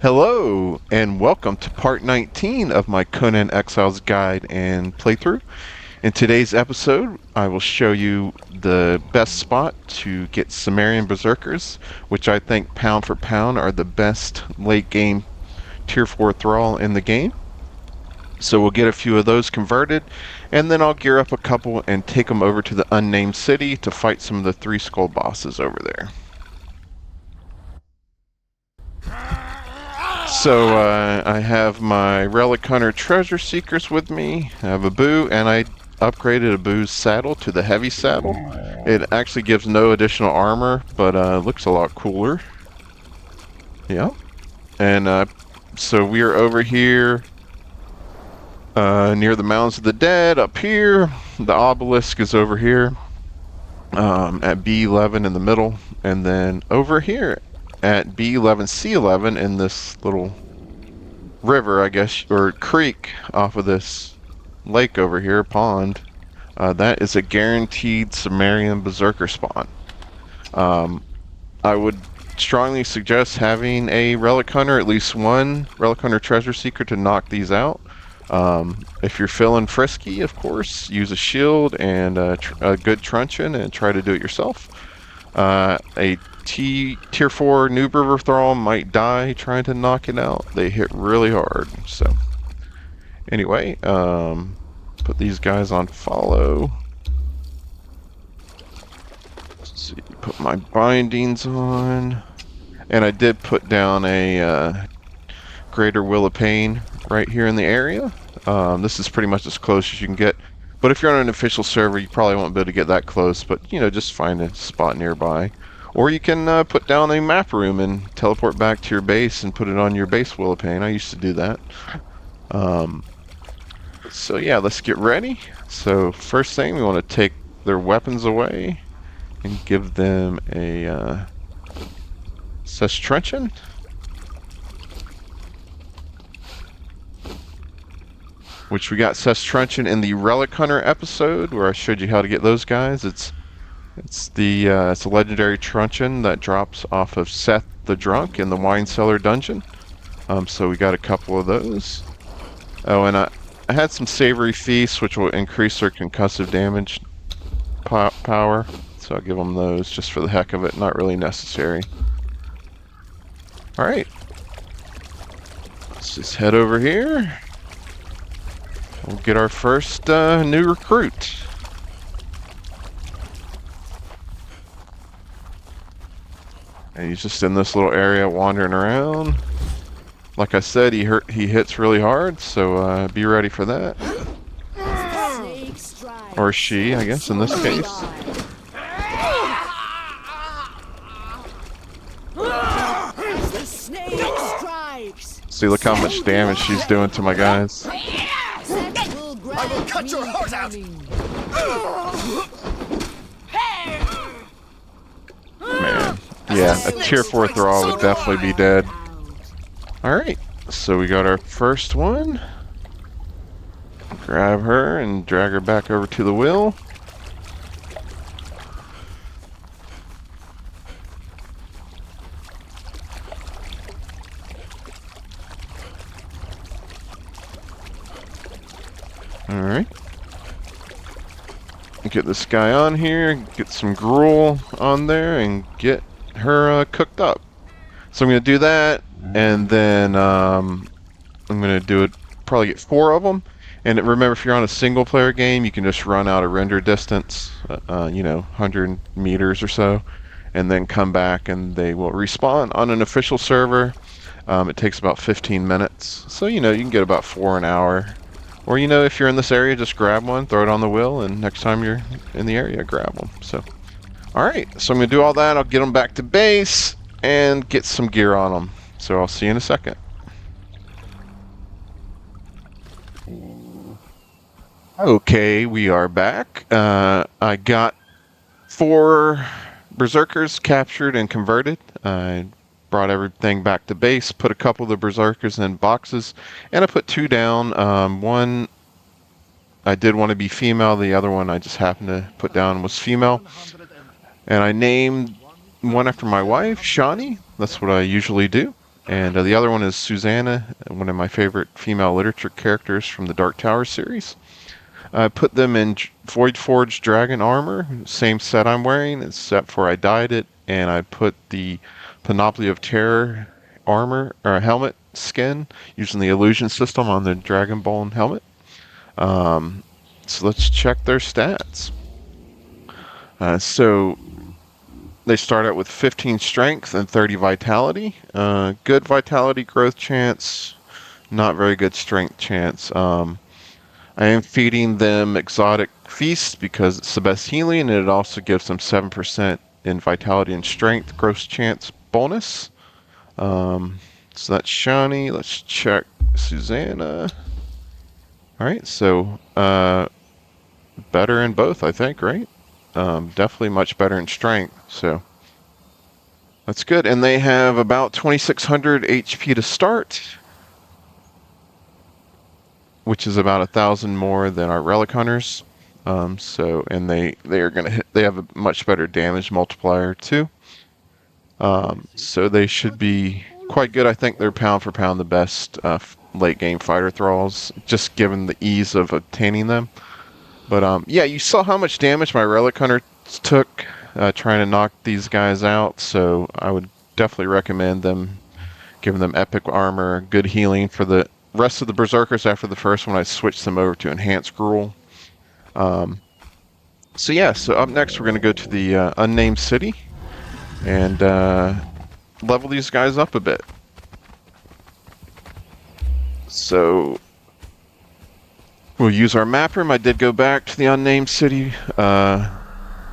Hello, and welcome to part 19 of my Conan Exiles guide and playthrough. In today's episode, I will show you the best spot to get Cimmerian Berserkers, which I think pound for pound are the best late game tier 4 Thrall in the game. So we'll get a few of those converted, and then I'll gear up a couple and take them over to the Unnamed City to fight some of the 3 skull bosses over there. So I have my Relic Hunter Treasure Seekers with me. I have a Boo, and I upgraded a Boo's saddle to the heavy saddle. It actually gives no additional armor, but looks a lot cooler. Yeah. And so we are over here near the Mounds of the Dead up here. The obelisk is over here at B11 in the middle, and then over here at B11 C11 in this little river, I guess, or creek off of this lake over here, pond. That is a guaranteed Cimmerian Berserker spawn. I would strongly suggest having a Relic Hunter, at least one Relic Hunter Treasure Seeker to knock these out. If you're feeling frisky, of course, use a shield and a good truncheon and try to do it yourself. A tier 4 Noob River Thrall might die trying to knock it out. They hit really hard. So anyway, put these guys on follow. Let's see, put my bindings on, and I did put down a Greater Will of Pain right here in the area. This is pretty much as close as you can get, but if you're on an official server, you probably won't be able to get that close, but you know, just find a spot nearby. Or you can put down a map room and teleport back to your base and put it on your base Will of Pain. I used to do that. So yeah, let's get ready. So first thing, we want to take their weapons away and give them a Such Truncheon. Which we got Such Truncheon in the Relic Hunter episode where I showed you how to get those guys. It's a legendary truncheon that drops off of Seth the Drunk in the Wine Cellar dungeon. So we got a couple of those. Oh, and I had some Savory Feasts, which will increase their concussive damage power. So I'll give them those just for the heck of it. Not really necessary. Alright. Let's just head over here. We'll get our first new recruit. And he's just in this little area wandering around. Like I said, he hits really hard, so be ready for that. Or she, I guess, in this case. See, look how much damage she's doing to my guys. I will cut your heart out! Man. Yeah, a tier 4 Thrall would definitely be dead. Alright, so we got our first one. Grab her and drag her back over to the Will. Alright. Get this guy on here, get some gruel on there, and get her cooked up. So I'm going to do that, and then I'm going to do it, probably get 4 of them. And remember, if you're on a single player game, you can just run out a render distance, you know, 100 meters or so, and then come back and they will respawn. On an official server, it takes about 15 minutes. So, you know, you can get about 4 an hour. Or, you know, if you're in this area, just grab one, throw it on the Will, and next time you're in the area, grab them. So, alright, so I'm going to do all that. I'll get them back to base and get some gear on them. So I'll see you in a second. Okay, we are back. I got 4 Berserkers captured and converted. I brought everything back to base, put a couple of the Berserkers in boxes, and I put 2 down. One I did want to be female, the other one I just happened to put down was female. And I named one after my wife, Shawnee. That's what I usually do. And the other one is Susanna, one of my favorite female literature characters from the Dark Tower series. I put them in Void Forge Dragon armor, same set I'm wearing, except for I dyed it, and I put the Panoply of Terror armor, or helmet skin, using the illusion system on the Dragonbone helmet. So let's check their stats. So they start out with 15 strength and 30 vitality. Good vitality growth chance, not very good strength chance. I am feeding them Exotic Feast because it's the best healing, and it also gives them 7% in vitality and strength gross chance bonus. So that's Shani. Let's check Susanna. Alright, so better in both, I think, right? Definitely much better in strength, so that's good. And they have about 2,600 HP to start, which is about 1,000 more than our Relic Hunters. And they are gonna hit. They have a much better damage multiplier too. So they should be quite good. I think they're pound for pound the best late game fighter thralls, just given the ease of obtaining them. But yeah, you saw how much damage my Relic Hunter took trying to knock these guys out. So I would definitely recommend them, giving them epic armor, good healing for the rest of the Berserkers. After the first one, I switched them over to Enhanced Gruel. So yeah, so up next we're going to go to the Unnamed City and level these guys up a bit. So we'll use our map room. I did go back to the Unnamed City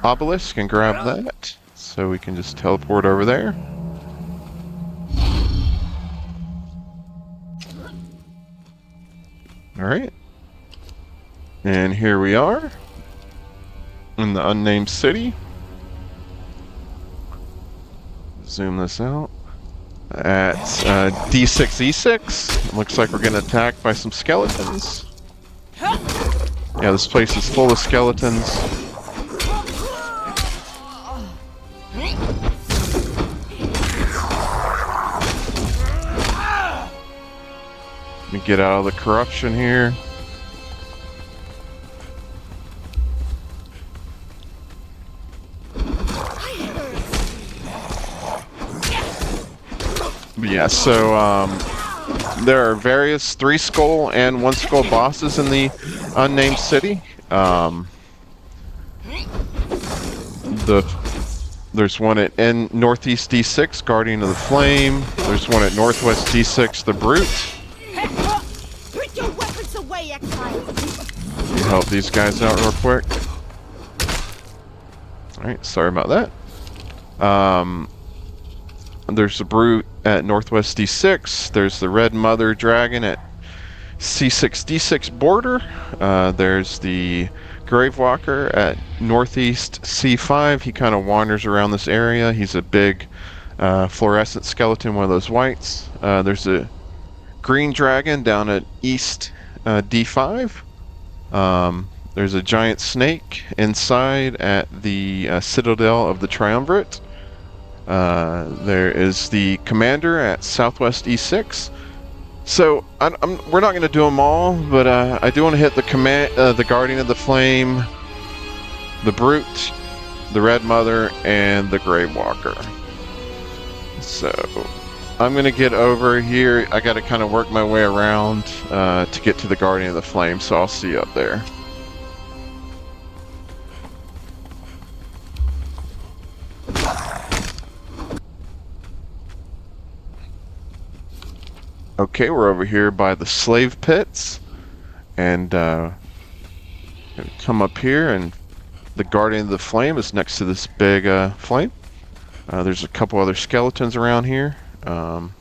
obelisk and grab that, so we can just teleport over there. Alright. And here we are in the Unnamed City. Zoom this out. At D6 E6. Looks like we're getting attacked by some skeletons. Yeah, this place is full of skeletons. Let me get out of the corruption here. Yeah, so there are various 3 skull and 1 skull bosses in the Unnamed City. There's one at Northeast D6, Guardian of the Flame. There's one at Northwest D6, the Brute. Put your weapons away, Exiles. Let me help these guys out real quick. Alright, sorry about that. There's the Brute at Northwest D6. There's the Red Mother Dragon at C6 D6 border. There's the Gravewalker at Northeast C5. He kind of wanders around this area. He's a big fluorescent skeleton, one of those whites. There's a Green Dragon down at East D5. There's a giant snake inside at the Citadel of the Triumvirate. There is the Commander at Southwest E6. So we're not going to do them all, but I do want to hit the Guardian of the Flame, the Brute, the Red Mother, and the Gravewalker. So I'm going to get over here. I got to kind of work my way around to get to the Guardian of the Flame, so I'll see you up there. Okay, we're over here by the slave pits, and come up here, and the Guardian of the Flame is next to this big flame. There's a couple other skeletons around here, and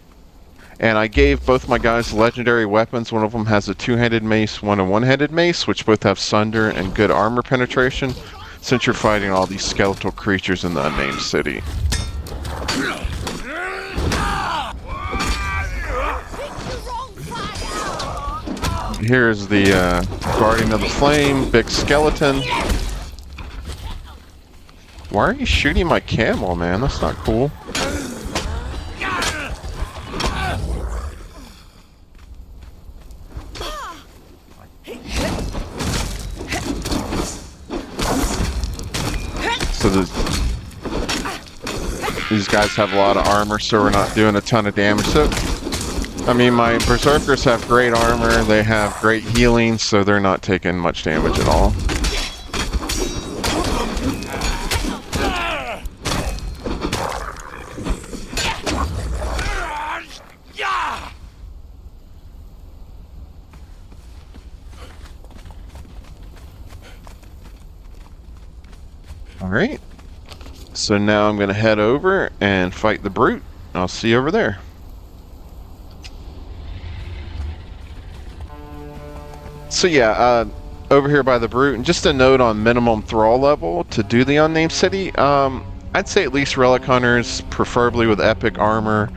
I gave both my guys legendary weapons. One of them has a 2-handed mace, one a 1-handed mace, which both have sunder and good armor penetration, since you're fighting all these skeletal creatures in the Unnamed City. Here's the Guardian of the Flame, big skeleton. Why are you shooting my camel, man? That's not cool. So these guys have a lot of armor, so we're not doing a ton of damage. So, I mean, my Berserkers have great armor, they have great healing, so they're not taking much damage at all. Alright, so now I'm going to head over and fight the brute. I'll see you over there. So yeah, over here by the brute, and just a note on minimum Thrall level to do the Unnamed City. I'd say at least Relic Hunters, preferably with epic armor.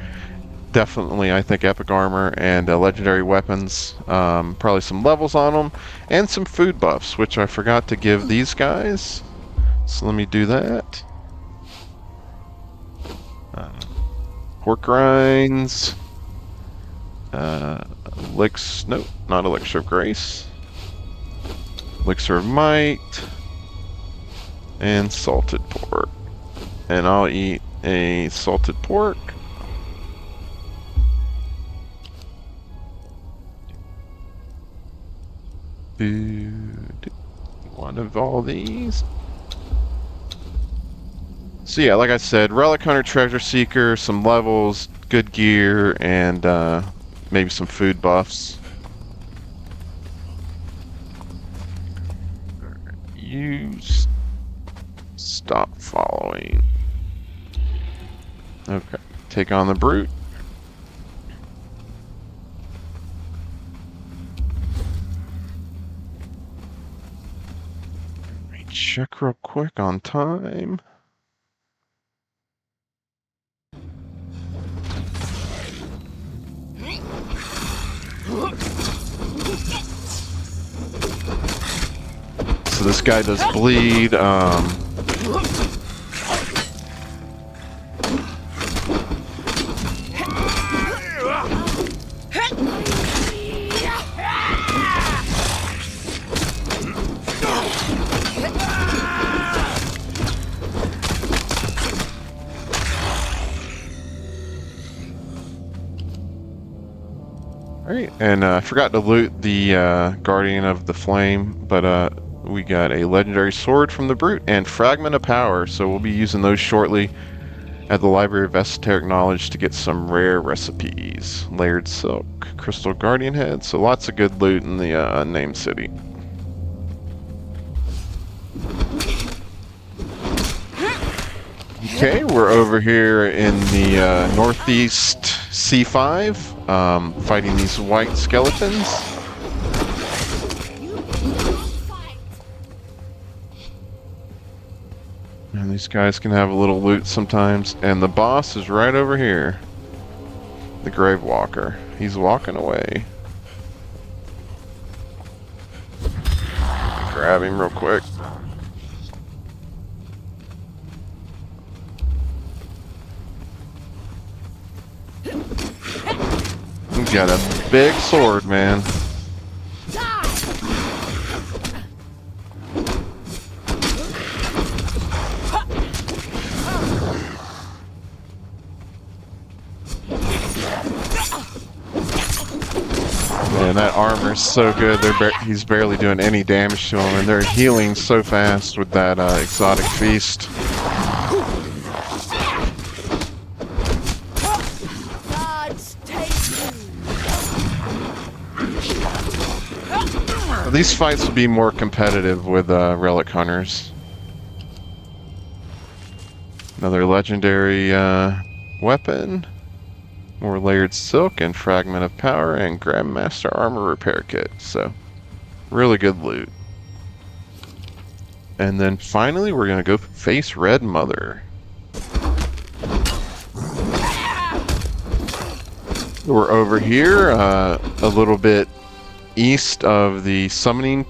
Definitely, I think epic armor and legendary weapons. Probably some levels on them, and some food buffs, which I forgot to give these guys. So let me do that. Pork rinds. Nope, not Elixir of Grace. Elixir of Might. And salted pork. And I'll eat a salted pork. One of all these. So yeah, like I said, Relic Hunter, Treasure Seeker, some levels, good gear, and maybe some food buffs. Use. Stop following. Okay, take on the brute. Let me check real quick on time. So this guy does bleed. Alright, and I forgot to loot the Guardian of the Flame, but we got a legendary sword from the brute and Fragment of Power, so we'll be using those shortly at the Library of Esoteric Knowledge to get some rare recipes. Layered Silk, Crystal Guardian Head, so lots of good loot in the Unnamed City. Okay, we're over here in the northeast C5, fighting these white skeletons. And these guys can have a little loot sometimes. And the boss is right over here. The Gravewalker. He's walking away. Grab him real quick. He's got a big sword, man. Man, that armor is so good. He's barely doing any damage to him, and they're healing so fast with that exotic feast. These fights will be more competitive with Relic Hunters. Another legendary weapon. More Layered Silk and Fragment of Power and Grandmaster Armor Repair Kit. So, really good loot. And then finally, we're going to go face Red Mother. We're over here, a little bit east of the spawning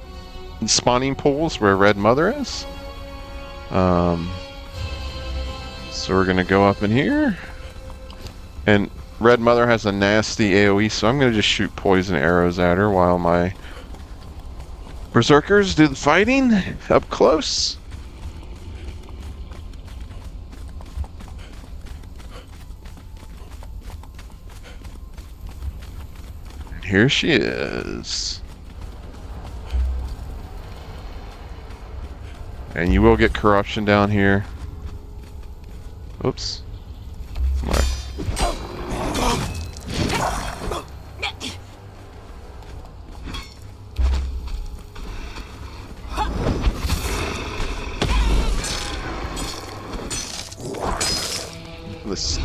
pools where Red Mother is. So we're going to go up in here. And Red Mother has a nasty AoE, so I'm going to just shoot poison arrows at her while my Berserkers do the fighting up close. Here she is. And you will get corruption down here. Oops.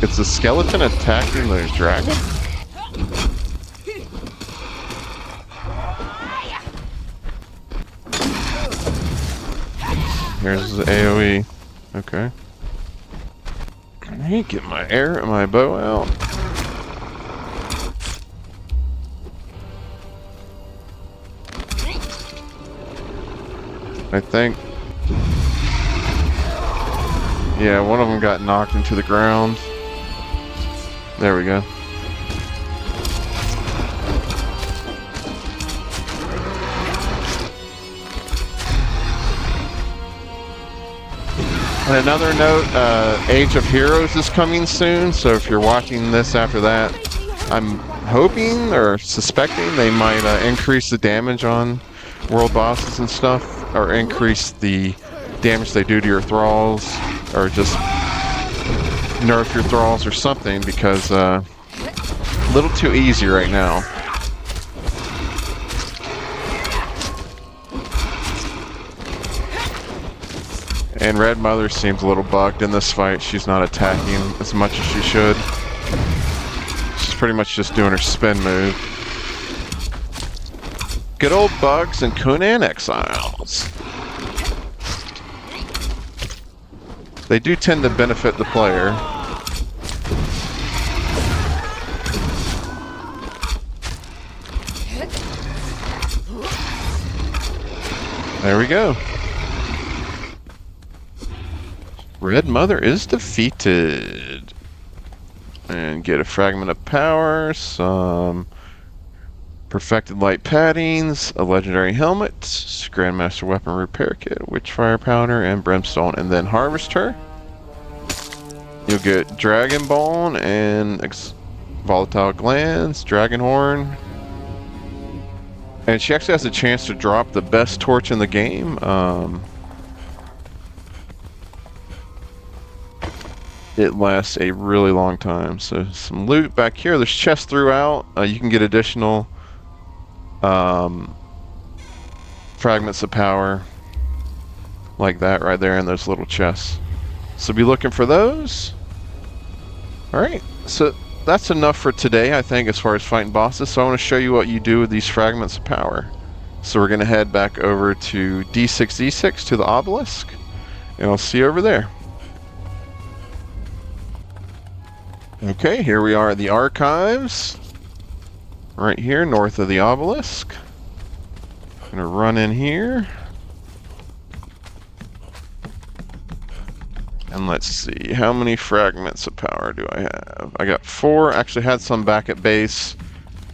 It's a skeleton attacking the dragon? Here's the AoE. Okay. Can I get my bow out? I think. Yeah, one of them got knocked into the ground. There we go. On another note, Age of Heroes is coming soon, so if you're watching this after that, I'm hoping or suspecting they might increase the damage on world bosses and stuff, or increase the damage they do to your Thralls, or just nerf your Thralls or something, because a little too easy right now. And Red Mother seems a little bugged in this fight. She's not attacking as much as she should. She's pretty much just doing her spin move. Good old bugs and Conan Exiles. They do tend to benefit the player. There we go. Red Mother is defeated. And get a fragment of power, some perfected light paddings, a legendary helmet, Grandmaster weapon repair kit, witchfire powder, and brimstone, and then harvest her. You'll get dragon bone and volatile glands, dragon horn. And she actually has a chance to drop the best torch in the game. It lasts a really long time. So some loot back here. There's chests throughout. You can get additional fragments of power like that right there in those little chests. So be looking for those. Alright, so that's enough for today, I think, as far as fighting bosses. So I want to show you what you do with these fragments of power. So we're going to head back over to D6D6 to the obelisk, and I'll see you over there. Okay, here we are at the archives. Right here, north of the obelisk. I'm gonna run in here. And let's see, how many fragments of power do I have? I got 4. Actually had some back at base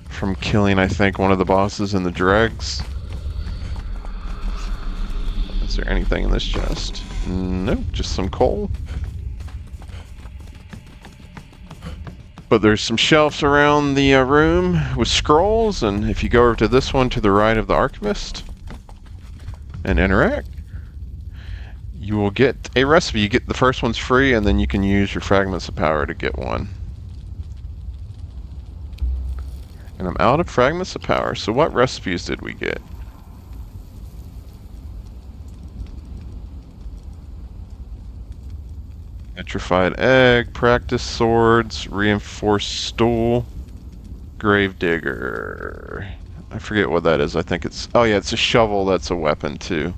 from killing, I think, one of the bosses in the dregs. Is there anything in this chest? Nope, just some coal. But there's some shelves around the room with scrolls, and if you go over to this one to the right of the Archivist and interact, you will get a recipe. You get the first one's free, and then you can use your fragments of power to get one. And I'm out of fragments of power, so what recipes did we get? Petrified egg, practice swords, reinforced stool, grave digger. I forget what that is. I think it's, oh yeah, it's a shovel. That's a weapon too.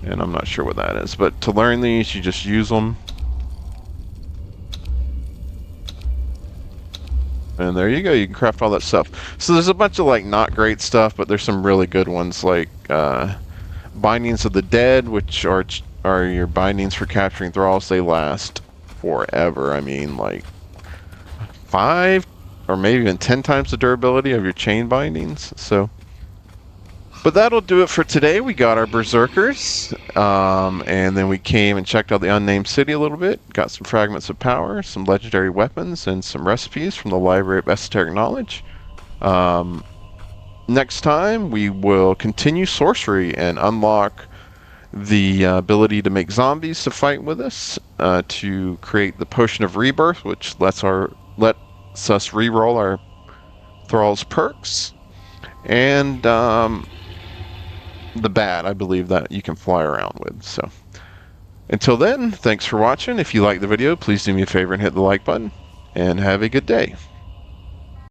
And I'm not sure what that is. But to learn these, you just use them. And there you go. You can craft all that stuff. So there's a bunch of like not great stuff, but there's some really good ones like Bindings of the Dead, which are your bindings for capturing thralls. They last forever. I mean, like 5 or maybe even 10 times the durability of your chain bindings. So, but that'll do it for today. We got our Berserkers, and then we came and checked out the Unnamed City a little bit. Got some fragments of power, some legendary weapons, and some recipes from the Library of Esoteric Knowledge. next time, we will continue sorcery and unlock the ability to make zombies to fight with us, to create the Potion of Rebirth, which lets us reroll our Thrall's perks, and the bat, I believe, that you can fly around with. So until then, thanks for watching. If you liked the video, please do me a favor and hit the like button, and have a good day.